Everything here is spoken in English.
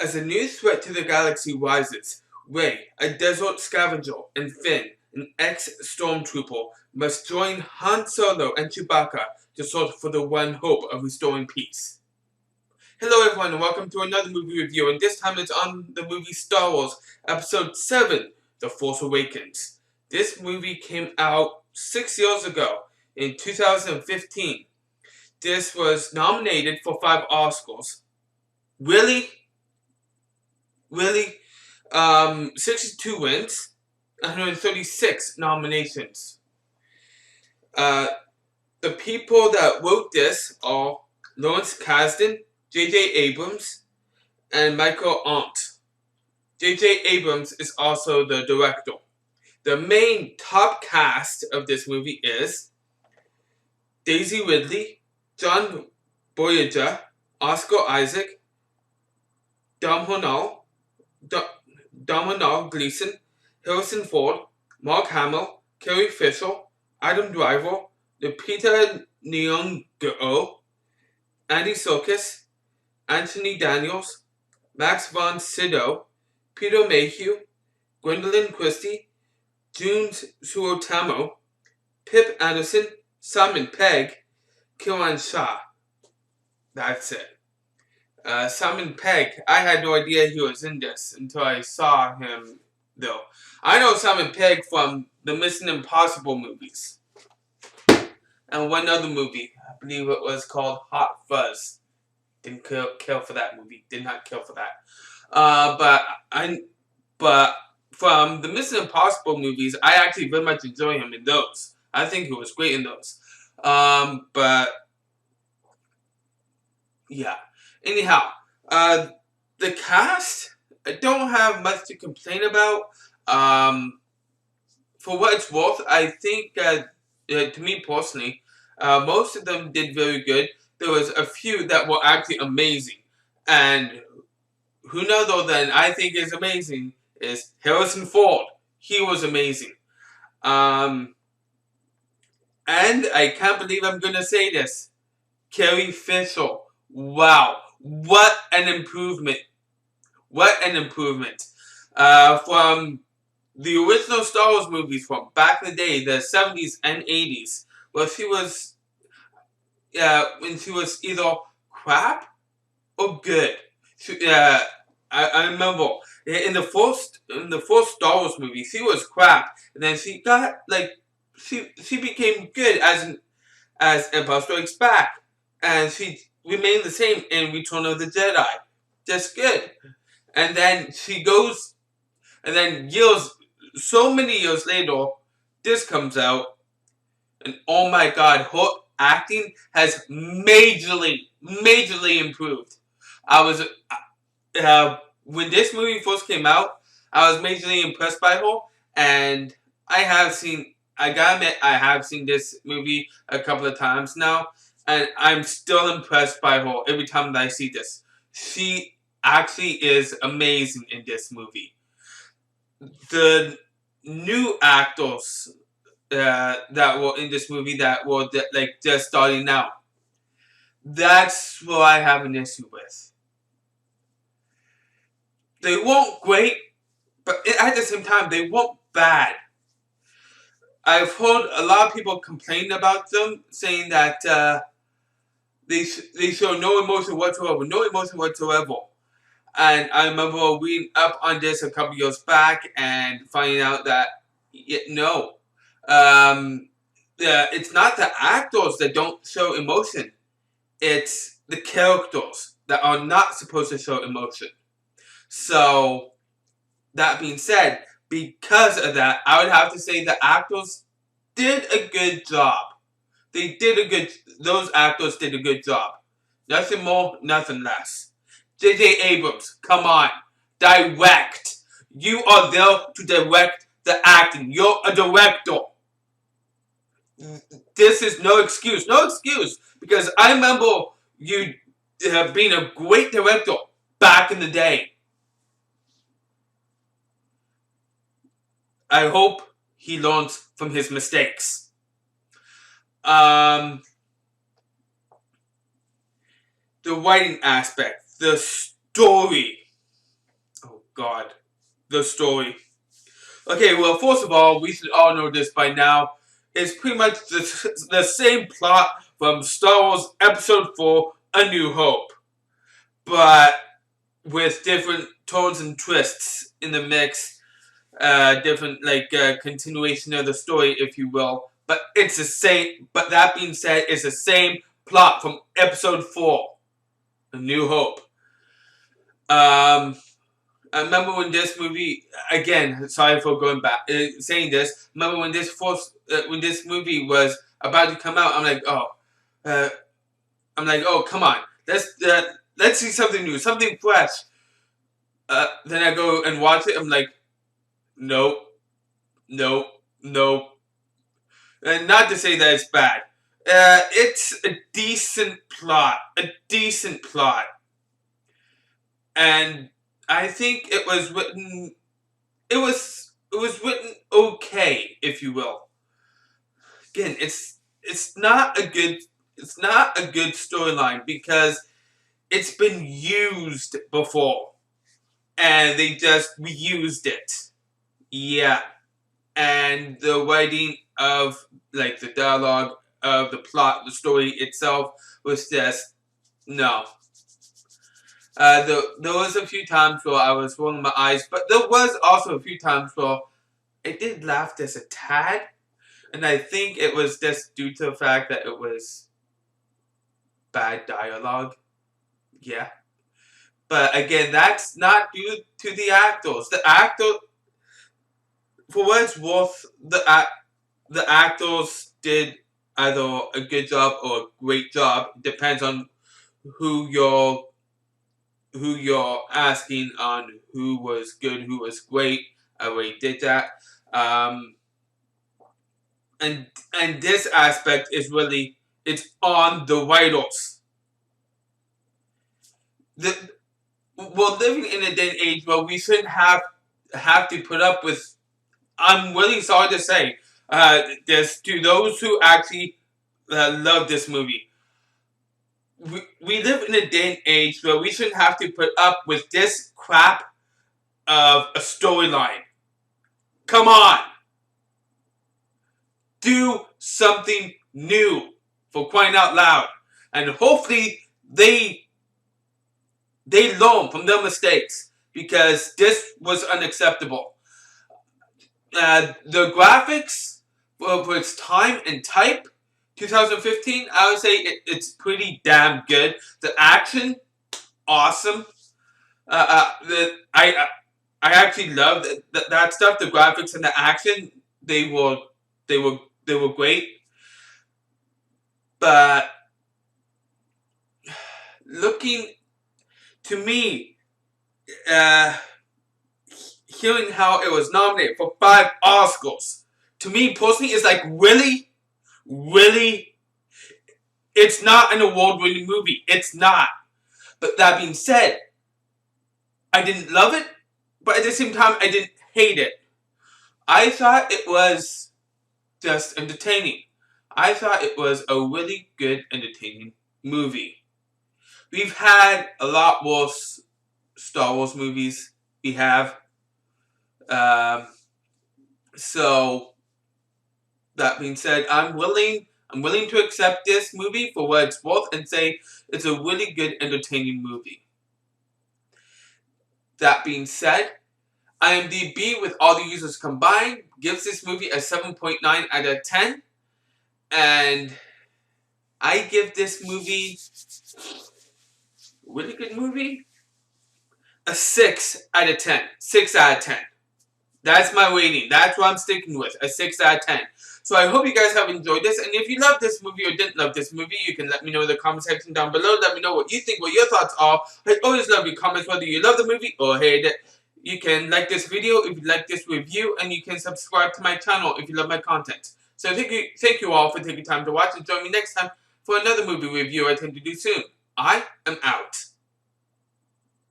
As a new threat to the galaxy rises, Rey, a desert scavenger, and Finn, an ex-stormtrooper, must join Han Solo and Chewbacca to search for the one hope of restoring peace. Hello everyone and welcome to another movie review, and this time it's on the movie Star Wars Episode VII, The Force Awakens. This movie came out 6 years ago, in 2015. This was nominated for 5 Oscars. Really? 62 wins, 136 nominations. The people that wrote this are Lawrence Kasdan, J.J. Abrams, and Michael Arndt. J.J. Abrams is also the director. The main top cast of this movie is Daisy Ridley, John Boyega, Oscar Isaac, Domhnall Gleeson, Harrison Ford, Mark Hamill, Carrie Fisher, Adam Driver, Lupita Nyong'o, Andy Serkis, Anthony Daniels, Max von Sydow, Peter Mayhew, Gwendolyn Christie, June Suotamo, Pip Anderson, Simon Pegg, Kiran Shah. That's it. Simon Pegg, I had no idea he was in this until I saw him, though. I know Simon Pegg from the Mission Impossible movies. And one other movie, I believe it was called Hot Fuzz. Didn't kill for that movie. Did not kill for that. But from the Mission Impossible movies, I actually very much enjoy him in those. I think he was great in those. Yeah. Anyhow, the cast, I don't have much to complain about. For what it's worth, I think, to me personally, most of them did very good. There was a few that were actually amazing. And who knows though then I think is amazing is Harrison Ford. He was amazing. And I can't believe I'm going to say this. Carrie Fisher. Wow. What an improvement. What an improvement. From the original Star Wars movies from back in the day, the 70s and 80s, where she was, when she was either crap or good. I remember in the first Star Wars movie, she was crap, and then she got she became good as Empire Strikes Back, and she remained the same in Return of the Jedi, just good. And then she goes, and then so many years later, this comes out, and oh my God, her acting has majorly improved. I was, when this movie first came out, I was majorly impressed by her, and I gotta admit, I have seen this movie a couple of times now, and I'm still impressed by her every time that I see this. She actually is amazing in this movie. The new actors that were in this movie that were just starting out, that's what I have an issue with. They weren't great, but at the same time, they weren't bad. I've heard a lot of people complain about them, saying that they show no emotion whatsoever. And I remember reading up on this a couple years back and finding out that no, it's not the actors that don't show emotion. It's the characters that are not supposed to show emotion. So, that being said, because of that, I would have to say the actors did a good job. Those actors did a good job. Nothing more, nothing less. J.J. Abrams, come on. Direct. You are there to direct the acting. You're a director. This is no excuse. No excuse. Because I remember you being a great director back in the day. I hope he learns from his mistakes. The writing aspect, the story. God. The story. Okay, well, first of all, we should all know this by now. It's pretty much the same plot from Star Wars Episode 4, A New Hope. But with different turns and twists in the mix. Different, continuation of the story, if you will. But it's the same, but that being said, it's the same plot from Episode 4, A New Hope. I remember when this movie, again, sorry for going back, saying this. Remember when this movie was about to come out? I'm like, come on, let's see something new, something fresh. Then I go and watch it. I'm like, nope. And not to say that it's bad. It's a decent plot, and I think it was written. It was written okay, if you will. Again, it's not a good storyline because it's been used before, and they just reused it. Yeah, and the writing of the dialogue of the plot, the story itself was just no. There was a few times where I was rolling my eyes, but there was also a few times where I did laugh just a tad, and I think it was just due to the fact that it was bad dialogue. Yeah. But again, that's not due to the actors. The actor, for what it's worth, the actors did either a good job or a great job. Depends on who you're asking on who was good, who was great. I already did that. And this aspect is really, it's on the writers. We're living in a day and age where we shouldn't have to put up with. I'm really sorry to say, there's to those who actually love this movie. We live in a day and age where we shouldn't have to put up with this crap of a storyline. Come on! Do something new, for crying out loud. And hopefully they learn from their mistakes, because this was unacceptable. The graphics for its time and type, 2015, I would say it's pretty damn good. The action, awesome. I actually loved that stuff. The graphics and the action, they were great. But looking to me, hearing how it was nominated for 5 Oscars, to me personally, is like, really? It's not an award-winning movie. It's not. But that being said, I didn't love it, but at the same time, I didn't hate it. I thought it was just entertaining. I thought it was a really good, entertaining movie. We've had a lot worse Star Wars movies. We have. So, that being said, I'm willing to accept this movie for what it's worth and say it's a really good, entertaining movie. That being said, IMDb, with all the users combined, gives this movie a 7.9 out of 10. And I give this movie, really good movie, a 6 out of 10. 6 out of 10. That's my rating. That's what I'm sticking with. A 6 out of 10. So I hope you guys have enjoyed this. And if you love this movie or didn't love this movie, you can let me know in the comment section down below. Let me know what you think, what your thoughts are. I always love your comments, whether you love the movie or hate it. You can like this video if you like this review. And you can subscribe to my channel if you love my content. So thank you all for taking time to watch. And join me next time for another movie review I tend to do soon. I am out.